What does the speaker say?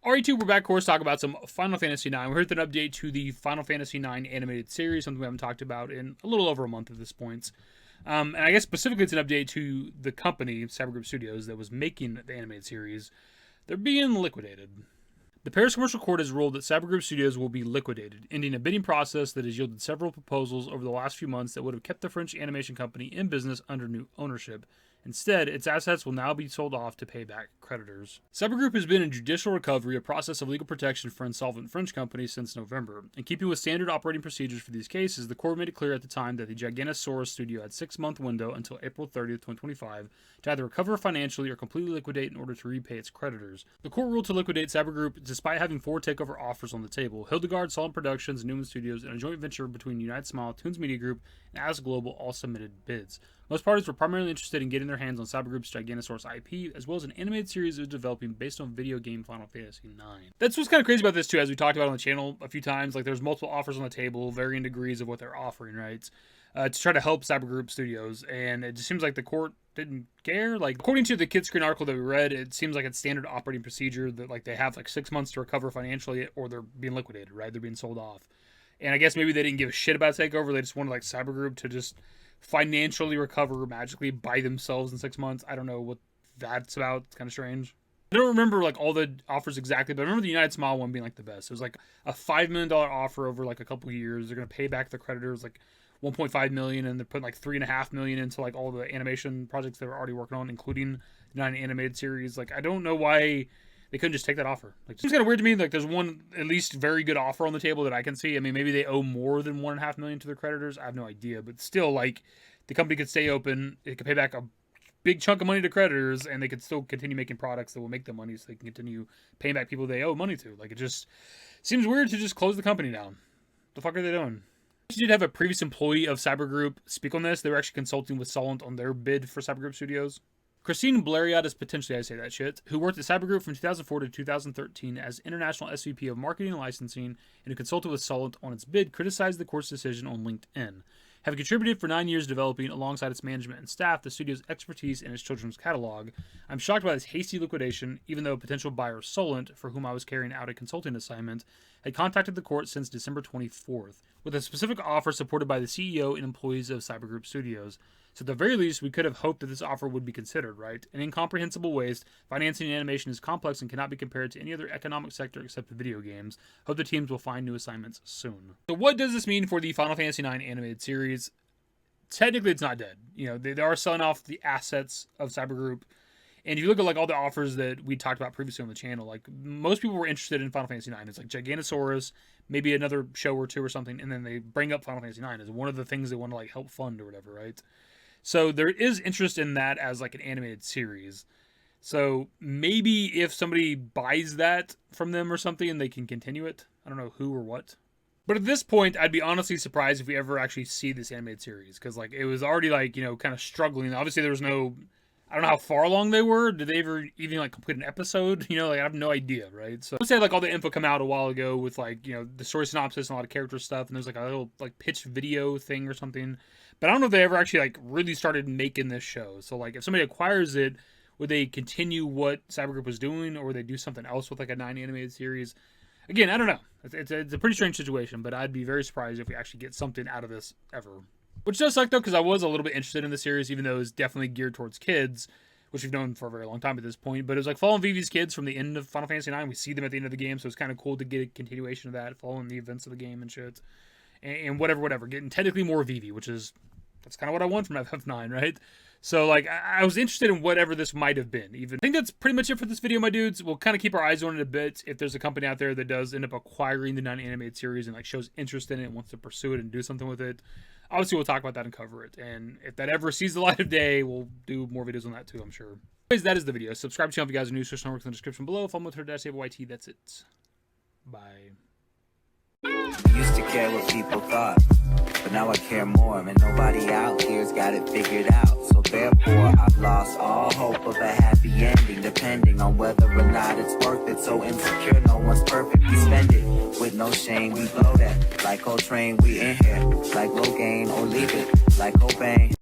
Alright, we're back, of course, talk about some Final Fantasy IX. We're here with an update to the Final Fantasy IX animated series, something we haven't talked about in a little over a month at this point. And I guess specifically it's an update to the company, Cybergroup Studios, that was making the animated series. They're being liquidated. The Paris Commercial Court has ruled that Cybergroup Studios will be liquidated, ending a bidding process that has yielded several proposals over the last few months that would have kept the French animation company in business under new ownership. Instead, its assets will now be sold off to pay back creditors. Cybergroup has been in judicial recovery, a process of legal protection for insolvent French companies, since November. In keeping with standard operating procedures for these cases, the court made it clear at the time that the Gigantosaurus studio had a 6-month window until April 30th, 2025 to either recover financially or completely liquidate in order to repay its creditors. The court ruled to liquidate Cybergroup despite having 4 takeover offers on the table. Hildegard, Solid Productions, Newman Studios, and a joint venture between United Smile, Toons Media Group, and As Global all submitted bids. Most parties were primarily interested in getting their hands on Cybergroup's Gigantosaurus IP, as well as an animated series it was developing based on video game Final Fantasy IX. That's what's kind of crazy about this too, as we talked about on the channel a few times. Like, there's multiple offers on the table, varying degrees of what they're offering, right? To try to help Cybergroup Studios, and it just seems like the court didn't care. Like, according to the Kid Screen article that we read, it seems like it's standard operating procedure that, like, they have like 6 months to recover financially, or they're being liquidated, right? They're being sold off. And I guess maybe they didn't give a shit about takeover. They just wanted like Cybergroup to just financially recover magically by themselves in 6 months. I don't know what that's about. It's kind of strange. I don't remember like all the offers exactly, but I remember the United Smile one being like the best. It was like a $5 million offer over like a couple of years. They're going to pay back the creditors like $1.5 million, and they're putting like $3.5 million into like all the animation projects they were already working on, including the 9 animated series. Like, I don't know why they couldn't just take that offer. Like, it's kind of weird to me. Like, there's one at least very good offer on the table that I can see. I mean, maybe they owe more than $1.5 million to their creditors. I have no idea, but still, like, the company could stay open. It could pay back a big chunk of money to creditors, and they could still continue making products that will make them money, so they can continue paying back people they owe money to. Like, it just seems weird to just close the company down. The fuck are they doing? We did have a previous employee of Cybergroup speak on this. They were actually consulting with Solent on their bid for Cybergroup Studios. Christine Blériot is potentially, I say that shit, who worked at Cybergroup from 2004 to 2013 as International SVP of Marketing and Licensing and who consulted with Solent on its bid, criticized the court's decision on LinkedIn. Having contributed for 9 years developing, alongside its management and staff, the studio's expertise in its children's catalog, I'm shocked by this hasty liquidation, even though potential buyer Solent, for whom I was carrying out a consulting assignment, had contacted the court since December 24th, with a specific offer supported by the CEO and employees of Cybergroup Studios. So at the very least, we could have hoped that this offer would be considered, right? An incomprehensible waste. Financing and animation is complex and cannot be compared to any other economic sector except video games. Hope the teams will find new assignments soon. So what does this mean for the Final Fantasy IX animated series? Technically, it's not dead. You know, they are selling off the assets of Cybergroup. And if you look at like all the offers that we talked about previously on the channel, like most people were interested in Final Fantasy IX. It's like Gigantosaurus, maybe another show or two or something, and then they bring up Final Fantasy IX as one of the things they want to like help fund or whatever, right? So there is interest in that as like an animated series. So maybe if somebody buys that from them or something, they can continue it. I don't know who or what. But at this point, I'd be honestly surprised if we ever actually see this animated series. Because like it was already like, you know, kind of struggling. Obviously there was no, I don't know how far along they were. Did they ever even like complete an episode? You know, like I have no idea, right? So let's say like all the info come out a while ago with like, you know, the story synopsis and a lot of character stuff. And there's like a little like pitch video thing or something. But I don't know if they ever actually like really started making this show. So like if somebody acquires it, would they continue what Cybergroup was doing, or would they do something else with like a 9 animated series? Again, I don't know. It's a pretty strange situation, but I'd be very surprised if we actually get something out of this ever. Which does suck though, because I was a little bit interested in the series, even though it's definitely geared towards kids, which we've known for a very long time at this point. But it was like following Vivi's kids from the end of Final Fantasy IX. We see them at the end of the game, so it's kind of cool to get a continuation of that, following the events of the game and shit. And whatever. Getting technically more Vivi, which is, that's kind of what I want from FF9, right? So, like, I was interested in whatever this might have been. Even I think that's pretty much it for this video, my dudes. We'll kind of keep our eyes on it a bit. If there's a company out there that does end up acquiring the 9 animated series and, like, shows interest in it and wants to pursue it and do something with it, obviously we'll talk about that and cover it. And if that ever sees the light of day, we'll do more videos on that too, I'm sure. Anyways, that is the video. Subscribe to the channel if you guys are new. Search networks in the description below. Follow me on Twitter, @YT. That's it. Bye. Used to care what people thought, but now I care more, and nobody out here's got it figured out. So therefore, I've lost all hope of a happy ending, depending on whether or not it's worth it. So insecure, no one's perfect. We spend it with no shame. We blow that like Coltrane. We in here like Low Gain or leave it like Cobain.